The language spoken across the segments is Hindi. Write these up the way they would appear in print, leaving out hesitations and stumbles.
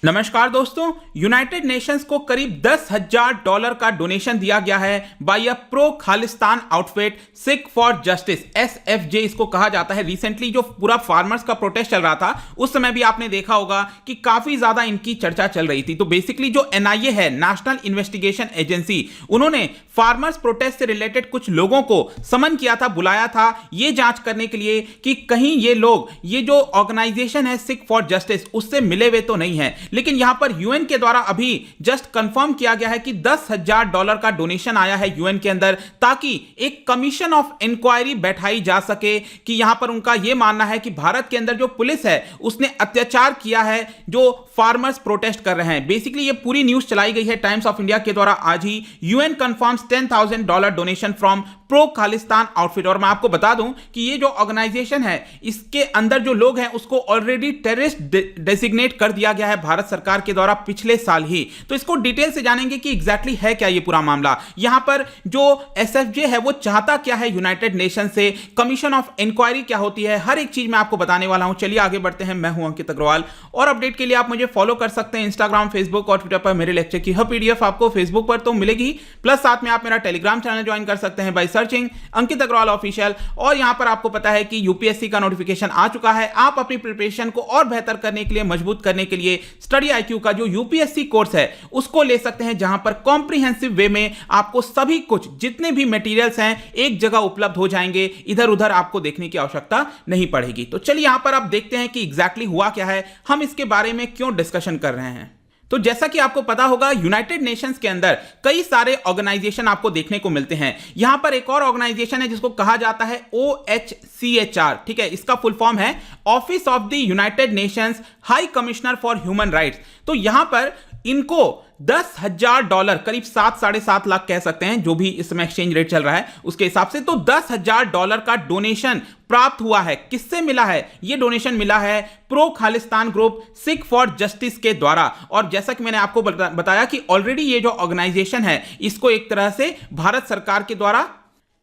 नमस्कार दोस्तों, यूनाइटेड नेशंस को करीब $10,000 का डोनेशन दिया गया है by a pro Khalistan outfit Sikh for justice, SFJ इसको कहा जाता है। रिसेंटली जो पूरा फार्मर्स का प्रोटेस्ट चल रहा था उस समय भी आपने देखा होगा कि काफी ज्यादा इनकी चर्चा चल रही थी। तो बेसिकली जो NIA है, नेशनल इन्वेस्टिगेशन एजेंसी, उन्होंने फार्मर्स प्रोटेस्ट से रिलेटेड कुछ लोगों को समन किया था, बुलाया था ये जांच करने के लिए कि कहीं ये लोग, ये जो ऑर्गेनाइजेशन है सिख फॉर जस्टिस, उससे मिले हुए तो नहीं है। लेकिन यहां पर यूएन के द्वारा अभी जस्ट कंफर्म किया गया है कि $10,000 का डोनेशन आया है यूएन के अंदर, ताकि एक कमीशन ऑफ इंक्वायरी बैठाई जा सके कि यहां पर उनका यह मानना है कि भारत के अंदर जो पुलिस है उसने अत्याचार किया है जो फार्मर्स प्रोटेस्ट कर रहे हैं। बेसिकली ये पूरी न्यूज चलाई गई है टाइम्स ऑफ इंडिया के द्वारा आज ही। UN confirms $10,000 donation from pro Khalistan outfit. और मैं आपको बता दूं कि ये जो ऑर्गेनाइजेशन है इसके अंदर जो लोग हैं उसको ऑलरेडी टेररिस्ट डेसिग्नेट कर दिया गया है भारत सरकार के द्वारा पिछले साल ही। तो इसको डिटेल से जानेंगे कि एग्जैक्टली है क्या ये पूरा मामला। यहां पर जो SFJ है वो चाहता क्या है यूनाइटेड नेशन से, कमीशन ऑफ इंक्वायरी क्या होती है, हर एक चीज मैं आपको बताने वाला हूं। चलिए आगे बढ़ते हैं। मैं हूं अंकित अग्रवाल और अपडेट के लिए आप मुझे फॉलो कर सकते हैं इंस्टाग्राम, फेसबुक और ट्विटर पर। मेरे लेक्चर की हर PDF आपको फेसबुक पर तो मिलेगी, प्लस साथ में आप मेरा टेलीग्राम चैनल ज्वाइन कर सकते हैं by searching Ankit Agarwal official. और यहां पर आपको पता है कि यूपीएससी का नोटिफिकेशन आ चुका है। आप अपनी प्रिपरेशन को और बेहतर करने के लिए, मजबूत करने के लिए स्टडी IQ का जो यूपीएससी कोर्स है उसको ले सकते हैं, जहां पर कॉम्प्रिहेंसिव वे में आपको सभी कुछ, जितने भी मटेरियल्स हैं एक जगह उपलब्ध हो जाएंगे। इधर उधर आपको देखने की आवश्यकता नहीं पड़ेगी। तो चलिए यहां पर आप देखते हैं कि एग्जैक्टली हुआ क्या है, हम इसके बारे में क्यों डिस्कशन कर रहे हैं। तो जैसा कि आपको पता होगा यूनाइटेड नेशंस के अंदर कई सारे ऑर्गेनाइजेशन आपको देखने को मिलते हैं। यहां पर एक और ऑर्गेनाइजेशन है जिसको कहा जाता है OHCHR, ठीक है, इसका फुल फॉर्म है office of the United Nations high commissioner for human rights. तो यहां पर इनको $10,000, करीब 7-7.5 लाख कह सकते हैं, जो भी इस समय एक्सचेंज रेट चल रहा है उसके हिसाब से, तो $10,000 का डोनेशन प्राप्त हुआ है। किससे मिला है? यह डोनेशन मिला है pro Khalistan group Sikh for justice के द्वारा। और जैसा कि मैंने आपको बताया कि ऑलरेडी ये जो ऑर्गेनाइजेशन है इसको एक तरह से भारत सरकार के द्वारा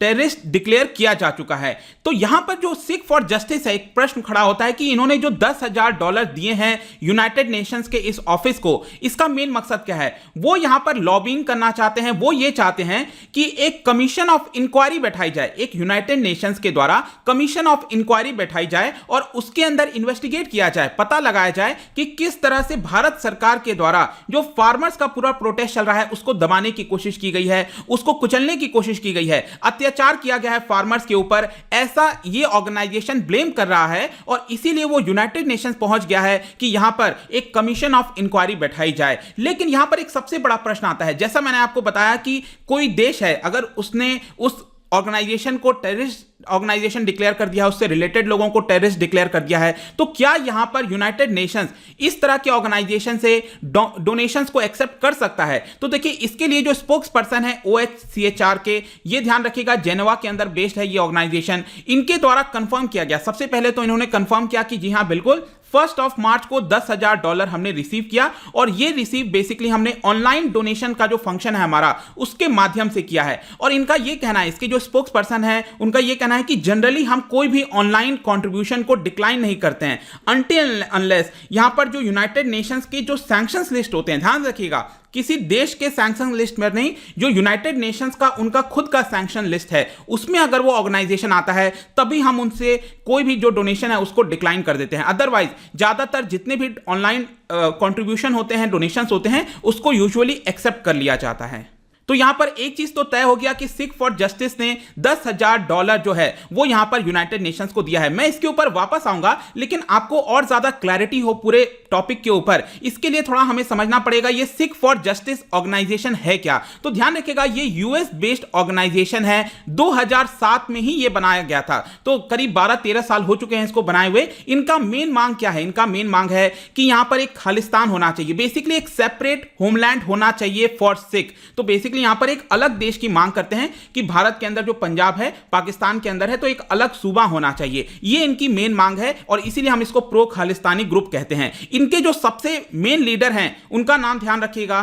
टेररिस्ट डिक्लेयर किया जा चुका है। तो यहां पर जो सिख फॉर जस्टिस है, एक प्रश्न खड़ा होता है कि इन्होंने जो $10,000 दिए हैं यूनाइटेड नेशंस के इस ऑफिस को, इसका मेन मकसद क्या है? वो यहां पर लॉबिंग करना चाहते हैं। वो ये चाहते हैं कि एक कमीशन ऑफ इंक्वायरी बैठाई जाए, एक यूनाइटेड नेशंस के द्वारा कमीशन ऑफ इंक्वायरी बैठाई जाए और उसके अंदर इन्वेस्टिगेट किया जाए, पता लगाया जाए कि किस तरह से भारत सरकार के द्वारा जो फार्मर्स का पूरा प्रोटेस्ट चल रहा है उसको दबाने की कोशिश की गई है, उसको कुचलने की कोशिश की गई है, अत्याचार किया गया है फार्मर्स के ऊपर, ऐसा ये ऑर्गेनाइजेशन ब्लेम कर रहा है। और इसीलिए वो यूनाइटेड नेशंस पहुंच गया है कि यहां पर एक कमीशन ऑफ इंक्वायरी बैठाई जाए। लेकिन यहां पर एक सबसे बड़ा प्रश्न आता है, जैसा मैंने आपको बताया कि कोई देश है अगर उसने उस ऑर्गेनाइजेशन को टेररिस्ट ऑर्गेनाइजेशन डिक्लेयर कर दिया है, उससे रिलेटेड लोगों को टेररिस्ट डिक्लेयर कर दिया है, तो क्या यहां पर यूनाइटेड नेशंस इस तरह के ऑर्गेनाइजेशन से डोनेशंस को एक्सेप्ट कर सकता है? तो देखिए, इसके लिए जो स्पोक्स पर्सन है OHCHR के, ये ध्यान रखिएगा, जेनेवा के अंदर बेस्ड है ये ऑर्गेनाइजेशन, इनके द्वारा कंफर्म किया गया। सबसे पहले तो इन्होंने कंफर्म किया कि जी हां बिल्कुल 1 मार्च को $10,000 हमने रिसीव किया और ये रिसीव बेसिकली हमने ऑनलाइन डोनेशन का जो फंक्शन है हमारा उसके माध्यम से किया है। और इनका ये कहना है, इसके जो स्पोक्स पर्सन है उनका ये कहना है कि जनरली हम कोई भी ऑनलाइन कंट्रीब्यूशन को डिक्लाइन नहीं करते हैं अनटिल अनलेस यहां पर जो यूनाइटेड नेशंस की जो सैंक्शंस लिस्ट होते हैं, ध्यान रखिएगा, किसी देश के सैंक्शन लिस्ट में नहीं, जो यूनाइटेड नेशंस का उनका खुद का सैंक्शन लिस्ट है उसमें अगर वो ऑर्गेनाइजेशन आता है तभी हम उनसे कोई भी जो डोनेशन है उसको डिक्लाइन कर देते हैं। अदरवाइज ज्यादातर जितने भी ऑनलाइन कंट्रीब्यूशन होते हैं, डोनेशंस होते हैं, उसको यूजुअली एक्सेप्ट कर लिया जाता है। तो यहां पर एक चीज तो तय हो गया कि सिख फॉर जस्टिस ने $10,000 जो है वो यहां पर यूनाइटेड नेशंस को दिया है। मैं इसके ऊपर वापस आऊंगा, लेकिन आपको और ज्यादा क्लैरिटी हो पूरे टॉपिक के ऊपर, इसके लिए थोड़ा हमें समझना पड़ेगा ये सिख फॉर जस्टिस ऑर्गेनाइजेशन है क्या। तो ध्यान रखिएगा, ये US बेस्ड ऑर्गेनाइजेशन है, 2007 में ही ये बनाया गया था, तो करीब 12-13 साल हो चुके हैं इसको बनाए हुए। इनका मेन मांग क्या है? इनका मेन मांग है कि यहां पर एक खालिस्तान होना चाहिए, बेसिकली एक सेपरेट होमलैंड होना चाहिए फॉर सिख। तो बेसिकली यहां पर एक अलग देश की मांग करते हैं कि भारत के अंदर जो पंजाब है पाकिस्तान के अंदर है, तो एक अलग सूबा होना चाहिए, ये इनकी मेन मांग है। और इसीलिए हम इसको प्रो खालिस्तानी ग्रुप कहते हैं। इनके जो सबसे मेन लीडर हैं उनका नाम ध्यान रखिएगा,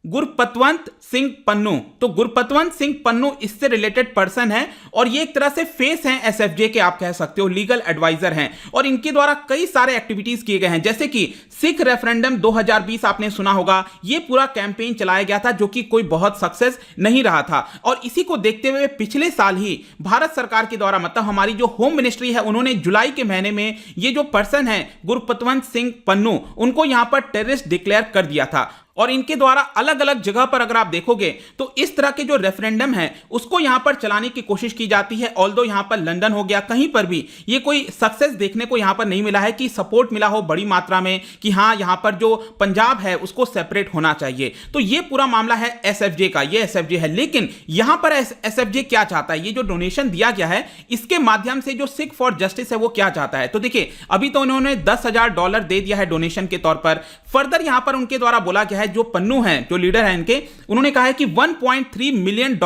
गुरपतवंत सिंह पन्नू। तो गुरपतवंत सिंह पन्नू इससे रिलेटेड पर्सन है और ये एक तरह से फेस हैं एसएफजे के, आप कह सकते हो लीगल एडवाइजर हैं और इनके द्वारा कई सारे एक्टिविटीज किए गए हैं, जैसे कि सिख रेफरेंडम 2020 आपने सुना होगा, ये पूरा कैंपेन चलाया गया था जो कि कोई बहुत सक्सेस नहीं रहा था और इसी को देखते हुए पिछले साल ही भारत सरकार के द्वारा, मतलब हमारी जो होम मिनिस्ट्री है, उन्होंने जुलाई के महीने में ये जो पर्सन है गुरपतवंत सिंह पन्नू, उनको यहां पर टेररिस्ट डिक्लेयर कर दिया था और इनके द्वारा अलग अलग जगह पर अगर आप देखोगे तो इस तरह के जो रेफरेंडम है उसको यहां पर चलाने की कोशिश की जाती है। ऑल्दो यहां पर लंदन हो गया, कहीं पर भी ये कोई सक्सेस देखने को यहां पर नहीं मिला है कि सपोर्ट मिला हो बड़ी मात्रा में कि हां यहां पर जो पंजाब है उसको सेपरेट होना चाहिए। तो ये पूरा मामला है एसएफजे का, ये एसएफजे है। लेकिन यहां पर एसएफजे क्या चाहता है, ये जो डोनेशन दिया गया है इसके माध्यम से जो सिख फॉर जस्टिस है वो क्या चाहता है, तो देखिए अभी तो उन्होंने $10,000 दे दिया है डोनेशन के तौर पर। फर्दर यहां पर उनके द्वारा बोला गया है, जो पन्नू हैं, जो लीडर हैं इनके, उन्होंने कहा है कि $1.3 मिलियन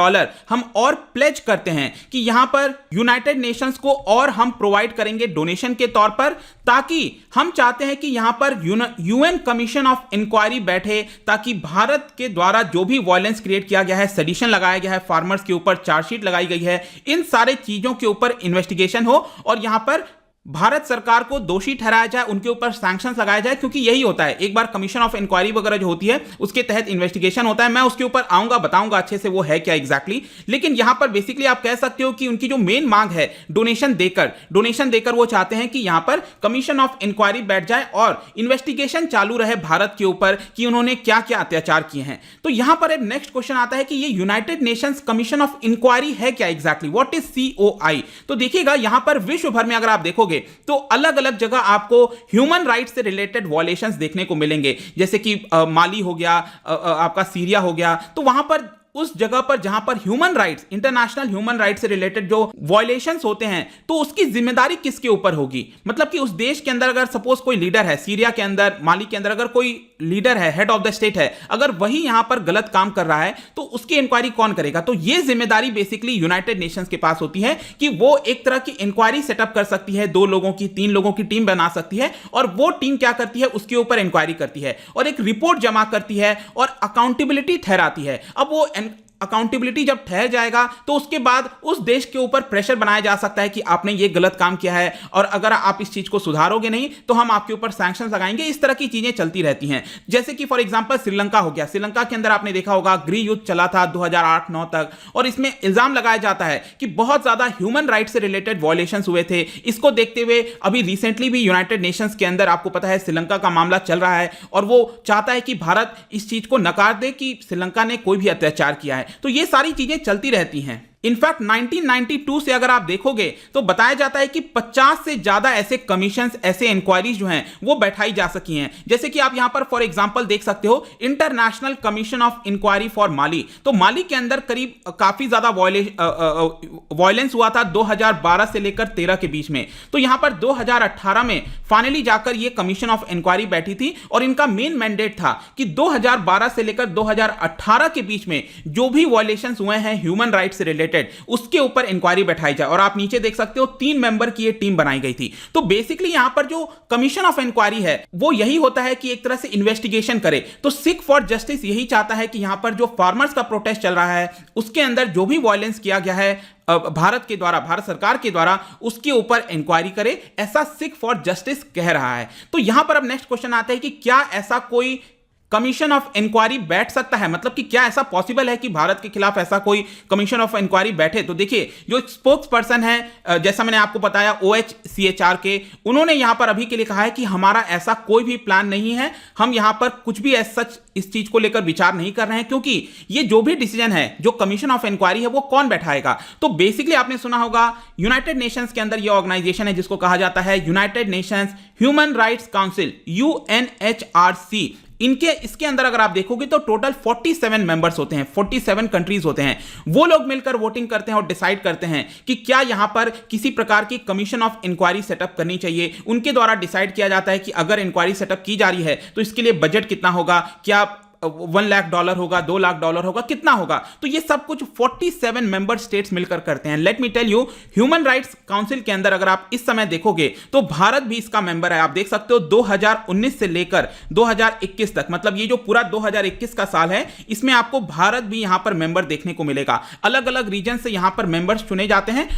हम और प्लेज करते हैं कि यहां पर यूनाइटेड नेशंस को और हम प्रोवाइड करेंगे डोनेशन के तौर पर, ताकि हम चाहते हैं कि यहां पर यूएन कमीशन ऑफ इंक्वायरी बैठे, ताकि भारत के द्वारा जो भी वायलेंस क्रिएट किया गया है, सेडिशन लगाया गया है, फार्मर्स के ऊपर चार्जशीट लगाई गई है, इन सारे चीजों के ऊपर इन्वेस्टिगेशन हो और यहां पर भारत सरकार को दोषी ठहराया जाए, उनके ऊपर सैंक्शंस लगाया जाए, क्योंकि यही होता है, एक बार कमीशन ऑफ इंक्वायरी वगैरह जो होती है उसके तहत इन्वेस्टिगेशन होता है। मैं उसके ऊपर आऊंगा, बताऊंगा अच्छे से वो है क्या एग्जैक्टली। लेकिन यहां पर बेसिकली आप कह सकते हो कि उनकी जो मेन मांग है डोनेशन देकर वो चाहते हैं कि यहां पर कमीशन ऑफ इंक्वायरी बैठ जाए और इन्वेस्टिगेशन चालू रहे भारत के ऊपर कि उन्होंने क्या क्या अत्याचार किए हैं। तो यहां पर एक नेक्स्ट क्वेश्चन आता है कि ये United Nations commission of inquiry है क्या एग्जैक्टली, व्हाट इज सीओआई। तो देखिएगा यहां पर विश्व भर में अगर आप देखोगे तो अलग अलग जगह आपको ह्यूमन राइट्स से रिलेटेड वॉयलेशंस देखने को मिलेंगे, जैसे कि माली हो गया, आपका सीरिया हो गया। तो वहां पर उस जगह पर जहां पर human rights, international human rights से रिलेटेड जो वॉयलेशंस होते हैं, तो उसकी जिम्मेदारी किसके ऊपर होगी। मतलब कि उस देश के अंदर अगर सपोज कोई लीडर है, सीरिया के अंदर, माली के अंदर अगर कोई लीडर है, हेड ऑफ द स्टेट है, अगर वही यहां पर गलत काम कर रहा है तो उसकी इंक्वायरी कौन करेगा। तो यह जिम्मेदारी बेसिकली यूनाइटेड नेशंस के पास होती है कि वो एक तरह की इंक्वायरी सेटअप कर सकती है, 2 लोगों की, 3 लोगों की टीम बना सकती है और वो टीम क्या करती है, उसके ऊपर इंक्वायरी करती है और एक रिपोर्ट जमा करती है और अकाउंटेबिलिटी ठहराती है। अब वो अकाउंटेबिलिटी जब ठहर जाएगा तो उसके बाद उस देश के ऊपर प्रेशर बनाया जा सकता है कि आपने ये गलत काम किया है और अगर आप इस चीज को सुधारोगे नहीं तो हम आपके ऊपर सैंक्शंस लगाएंगे। इस तरह की चीजें चलती रहती हैं। जैसे कि फॉर एग्जांपल श्रीलंका हो गया, श्रीलंका के अंदर आपने देखा होगा गृह युद्ध चला था 2008-9 तक और इसमें इल्जाम लगाया जाता है कि बहुत ज्यादा ह्यूमन राइट से रिलेटेड वॉयलेशंस हुए थे। इसको देखते हुए अभी रिसेंटली भी यूनाइटेड नेशंस के अंदर आपको पता है श्रीलंका का मामला चल रहा है और वो चाहता है कि भारत इस चीज को नकार दे कि श्रीलंका ने कोई भी अत्याचार किया है। तो ये सारी चीजें चलती रहती हैं। इनफैक्ट 1992 से अगर आप देखोगे तो बताया जाता है कि 50 से ज्यादा ऐसे कमीशंस, ऐसे इंक्वायरीज जो हैं वो बैठाई जा सकी हैं। जैसे कि आप यहां पर फॉर एग्जांपल देख सकते हो international commission of inquiry for Mali. तो माली के अंदर करीब काफी ज्यादा वायलेंस हुआ था 2012 से लेकर 13 के बीच में। तो यहां पर 2018 में फाइनली जाकर ये कमीशन ऑफ इंक्वायरी बैठी थी और इनका मेन मैंडेट था कि 2012 से लेकर 2018 के बीच में जो भी वायलेशंस हुए हैं ह्यूमन राइट्स से रिलेटेड उसके ऊपर इंक्वायरी बैठाई जाए। और आप नीचे देख सकते हो 3 मेंबर की ये टीम बनाई गई थी। तो बेसिकली यहां पर जो कमीशन ऑफ इंक्वायरी है वो यही होता है कि एक तरह से इन्वेस्टिगेशन करे। तो सिख फॉर जस्टिस यही चाहता है कि यहां पर जो फार्मर्स का प्रोटेस्ट चल रहा है उसके अंदर जो भी वायलेंस किया गया है भारत के द्वारा, भारत सरकार के द्वारा, उसके ऊपर इंक्वायरी करे, ऐसा सिख फॉर जस्टिस कह रहा है। तो यहां पर अब नेक्स्ट क्वेश्चन आता है कि क्या ऐसा कोई कमीशन ऑफ इंक्वायरी बैठ सकता है, मतलब कि क्या ऐसा पॉसिबल है कि भारत के खिलाफ ऐसा कोई कमीशन ऑफ इंक्वायरी बैठे। तो देखिए जो स्पोक्स पर्सन है, जैसा मैंने आपको बताया OHCHR के, उन्होंने यहां पर अभी के लिए कहा है कि हमारा ऐसा कोई भी प्लान नहीं है, हम यहां पर कुछ भी ऐसा सच इस चीज को लेकर विचार नहीं कर रहे हैं, क्योंकि ये जो भी डिसीजन है, जो कमीशन ऑफ इंक्वायरी है, वो कौन बैठाएगा। तो बेसिकली आपने सुना होगा यूनाइटेड नेशंस के अंदर ये ऑर्गेनाइजेशन है जिसको कहा जाता है United Nations human rights council, UNHRC। इसके अंदर अगर आप देखोगे तो टोटल 47 मेंबर्स होते हैं, 47 कंट्रीज होते हैं। वो लोग मिलकर वोटिंग करते हैं और डिसाइड करते हैं कि क्या यहां पर किसी प्रकार की कमीशन ऑफ इंक्वायरी सेटअप करनी चाहिए। उनके द्वारा डिसाइड किया जाता है कि अगर इंक्वायरी सेटअप की जा रही है तो इसके लिए बजट कितना होगा, क्या $1 लाख होगा, $2 लाख होगा, कितना होगा? तो ये सब कुछ 47 मेंबर स्टेट्स मिलकर करते हैं। Let me tell you, human rights council के अंदर अगर आप इस समय देखोगे तो भारत भी इसका मेंबर है। आप देख सकते हो 2019 से लेकर 2021 तक, मतलब ये जो पूरा 2021 का साल है, इसमें आपको भारत भी यहां पर मेंबर देखने को मिलेगा। अलग अलग रीजन से यहां पर मेंबर्स चुने जाते हैं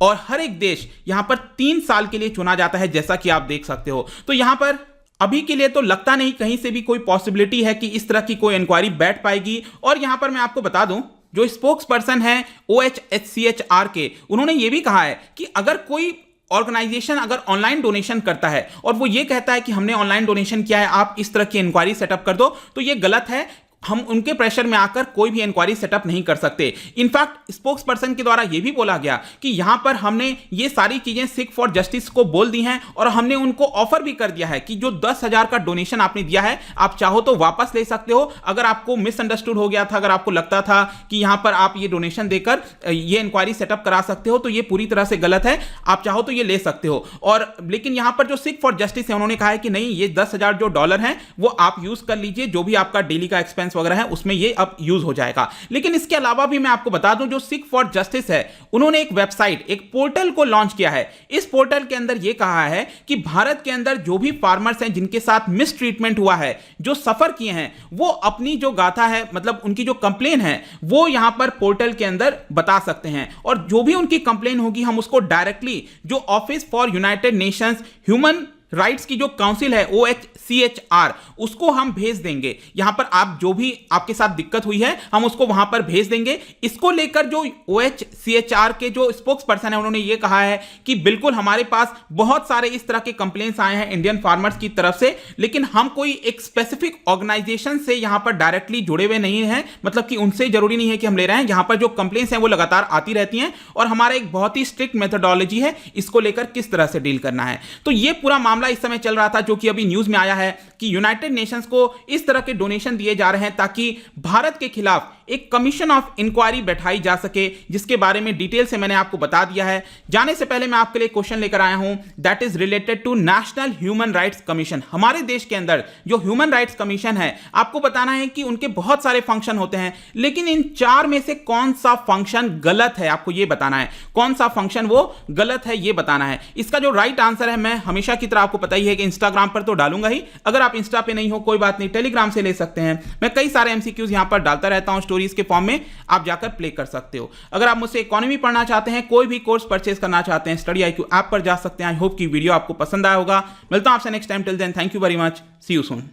और हर एक देश यहां पर 3 साल के लिए चुना जाता है, जैसा कि आप देख सकते हो। तो यहां पर अभी के लिए तो लगता नहीं कहीं से भी कोई पॉसिबिलिटी है कि इस तरह की कोई इंक्वायरी बैठ पाएगी। और यहां पर मैं आपको बता दूं, जो स्पोक्स पर्सन है OHCHR के, उन्होंने यह भी कहा है कि अगर कोई ऑर्गेनाइजेशन अगर ऑनलाइन डोनेशन करता है और वो ये कहता है कि हमने ऑनलाइन डोनेशन किया है, आप इस तरह की इंक्वायरी सेटअप कर दो, तो ये गलत है। हम उनके प्रेशर में आकर कोई भी इंक्वायरी सेटअप नहीं कर सकते। इनफैक्ट स्पोक्स पर्सन के द्वारा यह भी बोला गया कि यहां पर हमने ये सारी चीजें सिख फॉर जस्टिस को बोल दी हैं और हमने उनको ऑफर भी कर दिया है कि जो 10,000 का डोनेशन आपने दिया है, आप चाहो तो वापस ले सकते हो। अगर आपको मिसअंडरस्टूड हो गया था, अगर आपको लगता था कि यहां पर आप ये डोनेशन देकर ये इंक्वायरी सेटअप करा सकते हो, तो ये पूरी तरह से गलत है। आप चाहो तो ये ले सकते हो। और लेकिन यहां पर जो सिख फॉर जस्टिस है, उन्होंने कहा है कि नहीं, ये 10,000 जो डॉलर हैं वो आप यूज कर लीजिए, जो भी आपका डेली का एक्सपेंस वगैरह है उसमें ये अब यूज हो जाएगा। लेकिन इसके अलावा भी मैं आपको बता दूं, जो सिख फॉर जस्टिस है, उन्होंने एक वेबसाइट, एक पोर्टल को लॉन्च किया है। इस पोर्टल के अंदर यह कहा है कि भारत के अंदर जो भी फार्मर्स हैं जिनके साथ मिस ट्रीटमेंट हुआ है, जो सफर किए हैं, वो अपनी जो गाथा है, मतलब उनकी जो कंप्लेन है, वो यहां पर पोर्टल के अंदर बता सकते हैं। और जो भी उनकी कंप्लेन होगी, हम उसको डायरेक्टली जो office for United Nations human rights की जो काउंसिल है OHCHR, उसको हम भेज देंगे। यहां पर आप जो भी आपके साथ दिक्कत हुई है, हम उसको वहां पर भेज देंगे। इसको लेकर जो OHCHR के जो स्पोक्स पर्सन है, उन्होंने ये कहा है कि बिल्कुल हमारे पास बहुत सारे इस तरह के कंप्लेंट्स आए हैं इंडियन फार्मर्स की तरफ से, लेकिन हम कोई एक स्पेसिफिक ऑर्गेनाइजेशन से यहां पर डायरेक्टली जुड़े हुए नहीं हैं, मतलब कि उनसे जरूरी नहीं है कि हम ले रहे हैं। यहां पर जो कंप्लेंट्स हैं वो लगातार आती रहती हैं और हमारा एक बहुत ही स्ट्रिक्ट मेथोडोलॉजी है इसको लेकर किस तरह से डील करना है। तो ये पूरा मामला इस समय चल रहा था, जो कि अभी न्यूज में आया है कि यूनाइटेड नेशंस को इस तरह के डोनेशन दिए जा रहे हैं ताकि भारत के खिलाफ एक कमीशन ऑफ इंक्वायरी बैठाई जा सके, जिसके बारे में डिटेल से मैंने आपको बता दिया है। जाने से पहले मैं आपके लिए क्वेश्चन लेकर आया हूं, that is related to national human rights commission. हमारे देश के अंदर जो ह्यूमन राइट्स कमीशन है, आपको बताना है कि उनके बहुत सारे फंक्शन होते हैं, लेकिन इन 4 में से कौन सा फंक्शन गलत है, आपको यह बताना है। कौन सा फंक्शन वो गलत है, यह बताना है। इसका जो राइट आंसर है, मैं हमेशा की तरह आपको पता ही है कि इंस्टाग्राम पर तो डालूंगा ही। अगर आप इंस्टा पे नहीं हो, कोई बात नहीं, टेलीग्राम से ले सकते हैं। मैं कई सारे MCQs यहां पर डालता रहता हूं स्टोरीज के फॉर्म में, आप जाकर प्ले कर सकते हो। अगर आप मुझसे इकोनॉमी पढ़ना चाहते हैं, कोई भी कोर्स परचेज करना चाहते हैं, स्टडी IQ ऐप पर जा सकते हैं। आई होप कि वीडियो आपको पसंद आया होगा। मिलता हूं आपसे next time. Till then, thank you very much, see you soon.